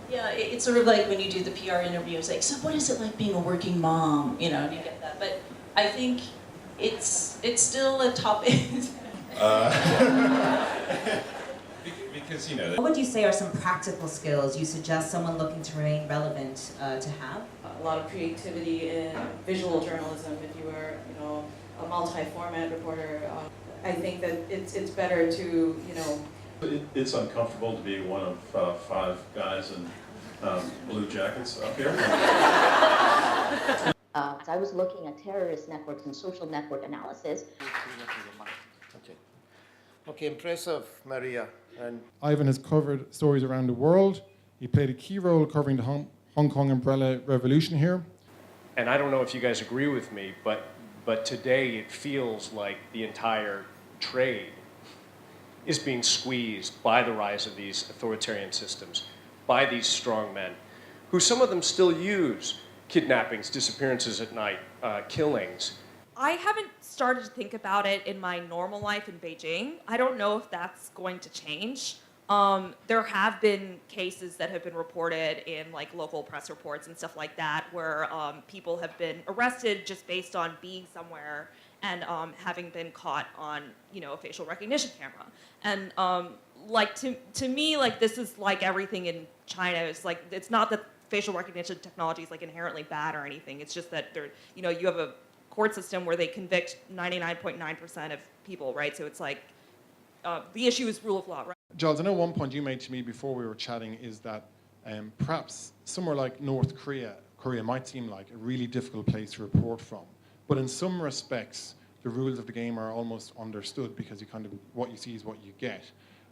Yeah, it's sort of like when you do the PR interviews, like, so what is it like being a working mom? You know, and you get that. But I think it's still a topic. Because, you know... What would you say are some practical skills you suggest someone looking to remain relevant to have? A lot of creativity in visual journalism. If you were, you know, a multi-format reporter, I think that it's better to, you know. It's uncomfortable to be one of 5 guys in blue jackets up here. So I was looking at terrorist networks and social network analysis. Okay, impressive, Maria. And Ivan has covered stories around the world. He played a key role covering the Hong Kong umbrella revolution here. And I don't know if you guys agree with me, but today it feels like the entire trade is being squeezed by the rise of these authoritarian systems, by these strong men, who some of them still use kidnappings, disappearances at night, killings. I haven't started to think about it in my normal life in Beijing. I don't know if that's going to change. There have been cases that have been reported in like local press reports and stuff like that where people have been arrested just based on being somewhere and having been caught on, you know, a facial recognition camera. And like to me, like this is like everything in China. It's like it's not that facial recognition technology is like inherently bad or anything. It's just that there, you know, you have a court system where they convict 99.9% of people, right? So it's like the issue is rule of law, right? Giles, I know one point you made to me before we were chatting is that perhaps somewhere like North Korea might seem like a really difficult place to report from. But in some respects, the rules of the game are almost understood because you kind of, what you see is what you get.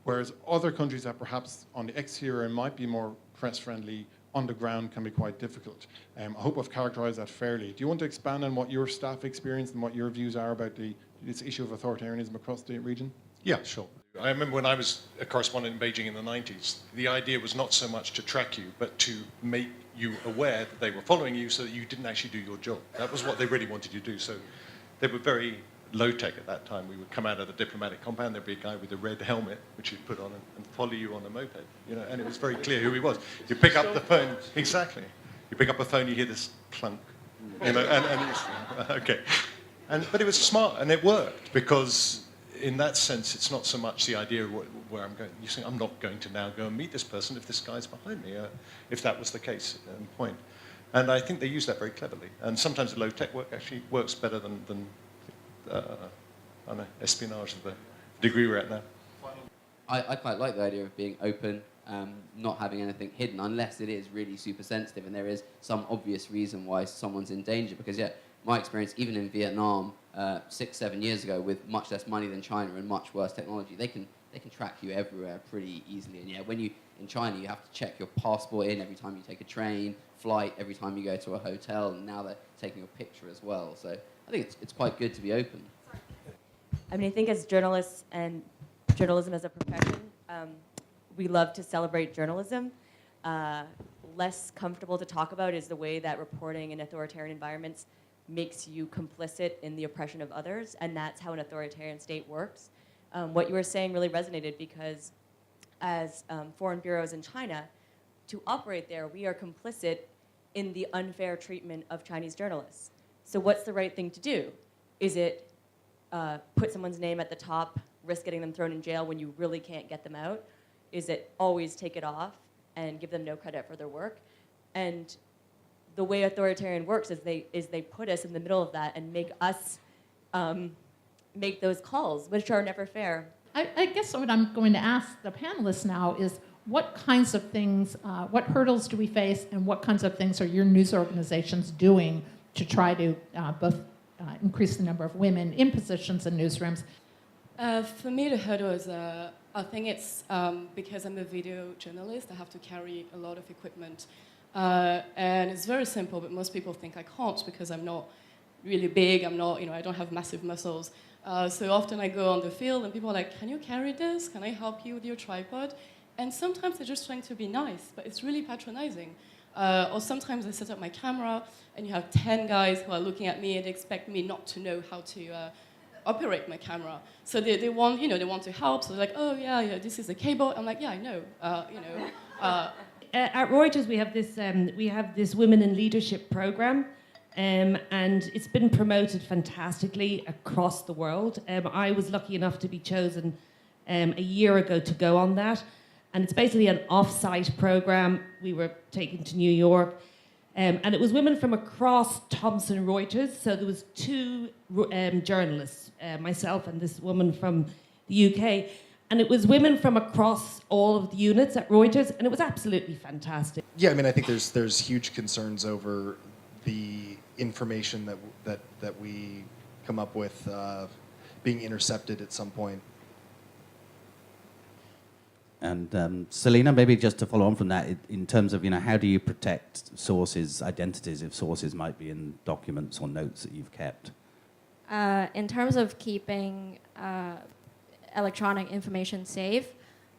Whereas other countries that perhaps on the exterior might be more press-friendly, on the ground can be quite difficult. I hope I've characterized that fairly. Do you want to expand on what your staff experienced and what your views are about this issue of authoritarianism across the region? yeah, sure. I remember when I was a correspondent in Beijing in the 90s, the idea was not so much to track you, but to make you aware that they were following you so that you didn't actually do your job. That was what they really wanted you to do. So they were very low-tech at that time. We would come out of the diplomatic compound, there'd be a guy with a red helmet, which you'd put on and follow you on a moped, you know, and it was very clear who he was. You pick up the phone, exactly. You pick up the phone, you hear this clunk, you know, and it's, okay. But it was smart, and it worked, because in that sense, it's not so much the idea of where I'm going. You say, I'm not going to now go and meet this person if this guy's behind me, if that was the case point. And I think they use that very cleverly. And sometimes the low-tech work actually works better than I don't know, espionage of the degree we're at now. I quite like the idea of being open, not having anything hidden, unless it is really super sensitive and there is some obvious reason why someone's in danger. Because, yeah, my experience, even in Vietnam 6-7 years ago, with much less money than China and much worse technology, they can track you everywhere pretty easily. And yeah, when you in China, you have to check your passport in every time you take a train, flight, every time you go to a hotel, and now they're taking your picture as well. So I think it's quite good to be open. I mean, I think as journalists and journalism as a profession, we love to celebrate journalism. Less comfortable to talk about is the way that reporting in authoritarian environments makes you complicit in the oppression of others, and that's how an authoritarian state works. What you were saying really resonated because as foreign bureaus in China, to operate there, we are complicit in the unfair treatment of Chinese journalists. So what's the right thing to do? Is it put someone's name at the top, risk getting them thrown in jail when you really can't get them out? Is it always take it off and give them no credit for their work? And the way authoritarian works is they put us in the middle of that and make us make those calls, which are never fair. I guess what I'm going to ask the panelists now is what kinds of things, what hurdles do we face, and what kinds of things are your news organizations doing to try to both increase the number of women in positions in newsrooms? For me, the hurdle is, I think it's because I'm a video journalist, I have to carry a lot of equipment. And it's very simple, but most people think I can't because I'm not really big, I'm not, I don't have massive muscles. So often I go on the field and people are like, can you carry this? Can I help you with your tripod? And sometimes they're just trying to be nice, but it's really patronizing. Or sometimes I set up my camera and you have 10 guys who are looking at me and they expect me not to know how to operate my camera. So they want, they want to help. So they're like, oh yeah, this is a cable. I'm like, yeah, I know, at Reuters we have this Women in Leadership program, and it's been promoted fantastically across the world. I was lucky enough to be chosen a year ago to go on that, and it's basically an off-site program. We were taken to New York, and it was women from across Thomson Reuters. So there was two journalists, myself and this woman from the UK. And it was women from across all of the units at Reuters, and it was absolutely fantastic. Yeah, I mean, I think there's huge concerns over the information that we come up with being intercepted at some point. And Selena, maybe just to follow on from that, in terms of, how do you protect sources' identities if sources might be in documents or notes that you've kept? In terms of keeping electronic information safe,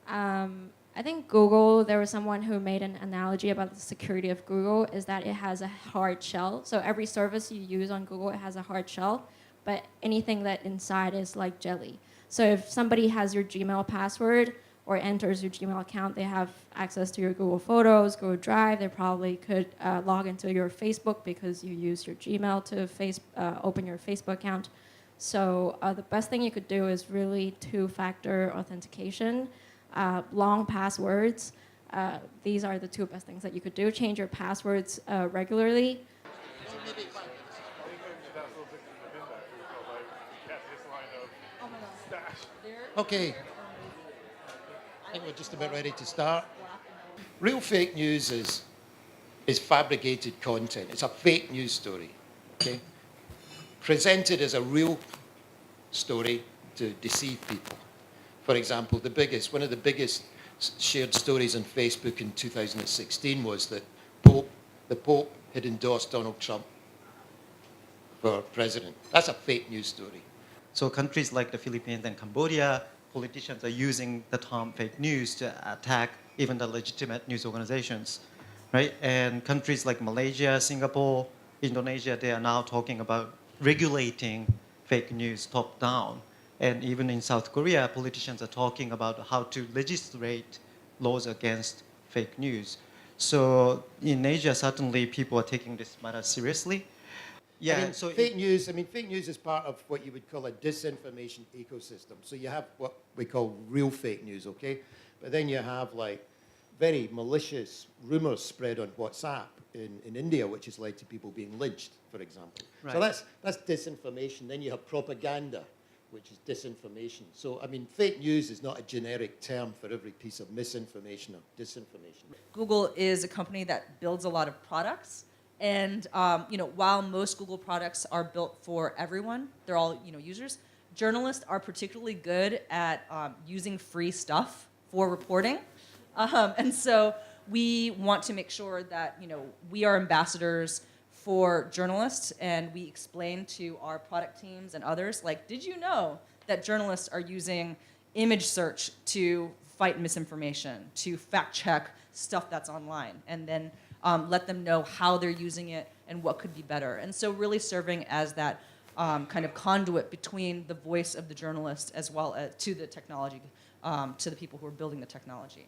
I think Google, there was someone who made an analogy about the security of Google, is that it has a hard shell. So every service you use on Google, it has a hard shell, but anything that inside is like jelly. So if somebody has your Gmail password or enters your Gmail account, they have access to your Google Photos, Google Drive. They probably could log into your Facebook because you use your Gmail to open your Facebook account. So the best thing you could do is really two-factor authentication, long passwords. These are the two best things that you could do. Change your passwords regularly. Okay, I think we're just about ready to start. Real fake news is fabricated content. It's a fake news story, okay? Presented as a real story to deceive people. For example, one of the biggest shared stories on Facebook in 2016 was that the Pope had endorsed Donald Trump for president. That's a fake news story. So countries like the Philippines and Cambodia, politicians are using the term fake news to attack even the legitimate news organizations, right? And countries like Malaysia, Singapore, Indonesia, they are now talking about regulating fake news top down. And even in South Korea, politicians are talking about how to legislate laws against fake news. So in Asia, certainly people are taking this matter seriously. Yeah, I mean, so fake news is part of what you would call a disinformation ecosystem. So you have what we call real fake news, okay? But then you have like very malicious rumors spread on WhatsApp in India, which has led to people being lynched, for example. Right. So that's disinformation. Then you have propaganda, which is disinformation. So, I mean, fake news is not a generic term for every piece of misinformation or disinformation. Google is a company that builds a lot of products. And while most Google products are built for everyone, they're all users, journalists are particularly good at using free stuff for reporting. And so we want to make sure that we are ambassadors for journalists, and we explain to our product teams and others, like, did you know that journalists are using image search to fight misinformation, to fact check stuff that's online, and then let them know how they're using it and what could be better. And so really serving as that kind of conduit between the voice of the journalist as well as to the technology, to the people who are building the technology.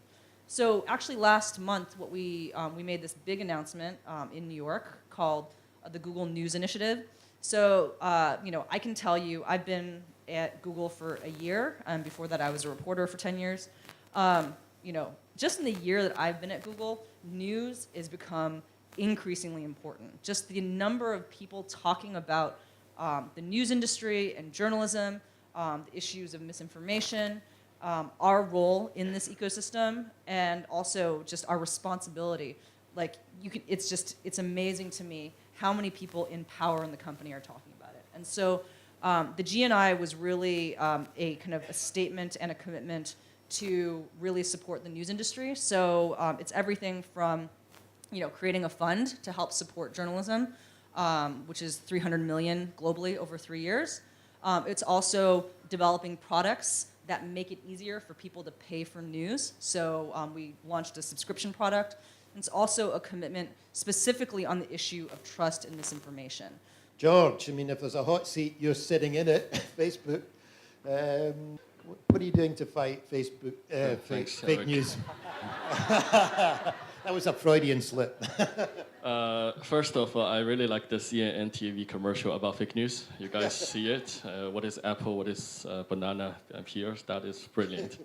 So actually last month, we made this big announcement in New York called the Google News Initiative. So I can tell you, I've been at Google for a year. Before that, I was a reporter for 10 years. Just in the year that I've been at Google, news has become increasingly important. Just the number of people talking about the news industry and journalism, the issues of misinformation, our role in this ecosystem, and also just our responsibility. Like, it's amazing to me how many people in power in the company are talking about it. And so the G&I was really a kind of a statement and a commitment to really support the news industry. So it's everything from creating a fund to help support journalism, which is $300 million globally over 3 years. It's also developing products that make it easier for people to pay for news. So we launched a subscription product. It's also a commitment specifically on the issue of trust and misinformation. George, I mean, if there's a hot seat, you're sitting in it, Facebook. What are you doing to fight Facebook fake news? That was a Freudian slip. First of all, I really like the CNN TV commercial about fake news. You guys see it? What is apple? What is banana? Here, that is brilliant.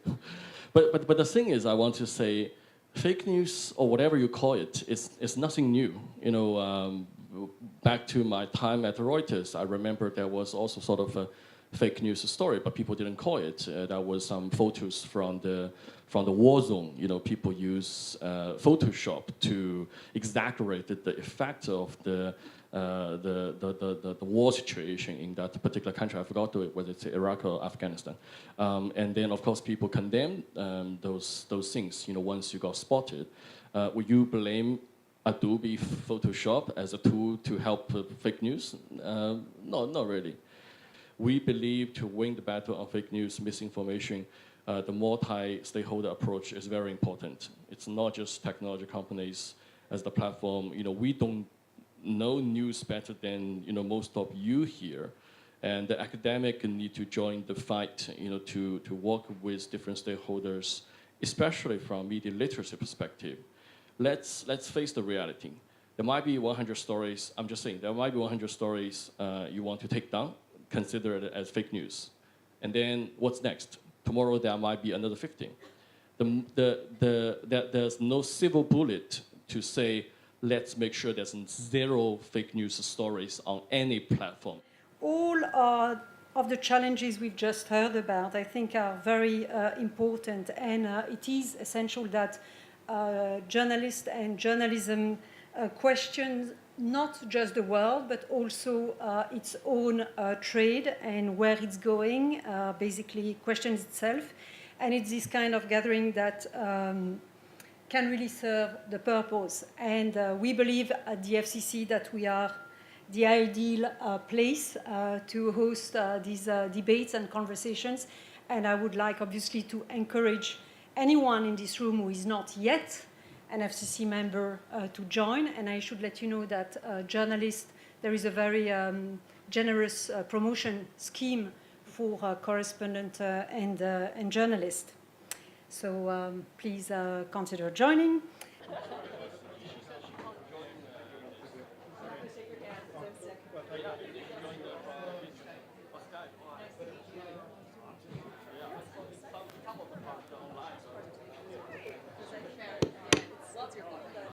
but the thing is, I want to say, fake news or whatever you call it, is nothing new. You know, back to my time at Reuters, I remember there was also sort of a fake news story, but people didn't call it. There was some photos from the war zone. You know, people use Photoshop to exaggerate the effect of the war situation in that particular country. I forgot whether it's Iraq or Afghanistan. And then, of course, people condemn those things. You know, once you got spotted, would you blame Adobe Photoshop as a tool to help fake news? No, not really. We believe to win the battle on fake news, misinformation, the multi-stakeholder approach is very important. It's not just technology companies as the platform. You know, we don't know news better than, you know, most of you here. And the academic need to join the fight, you know, to work with different stakeholders, especially from media literacy perspective. Let's face the reality. There might be 100 stories, I'm just saying, there might be 100 stories you want to take down, consider it as fake news. And then what's next? Tomorrow there might be another 15. There's no silver bullet to say, let's make sure there's zero fake news stories on any platform. All of the challenges we've just heard about, I think, are very important, and it is essential that journalists and journalism question not just the world, but also its own trade and where it's going, basically questions itself. And it's this kind of gathering that can really serve the purpose. And we believe at the FCC that we are the ideal place to host these debates and conversations. And I would like, obviously, to encourage anyone in this room who is not yet an FCC member to join. And I should let you know that journalists, there is a very generous promotion scheme for correspondents and journalists. So please consider joining.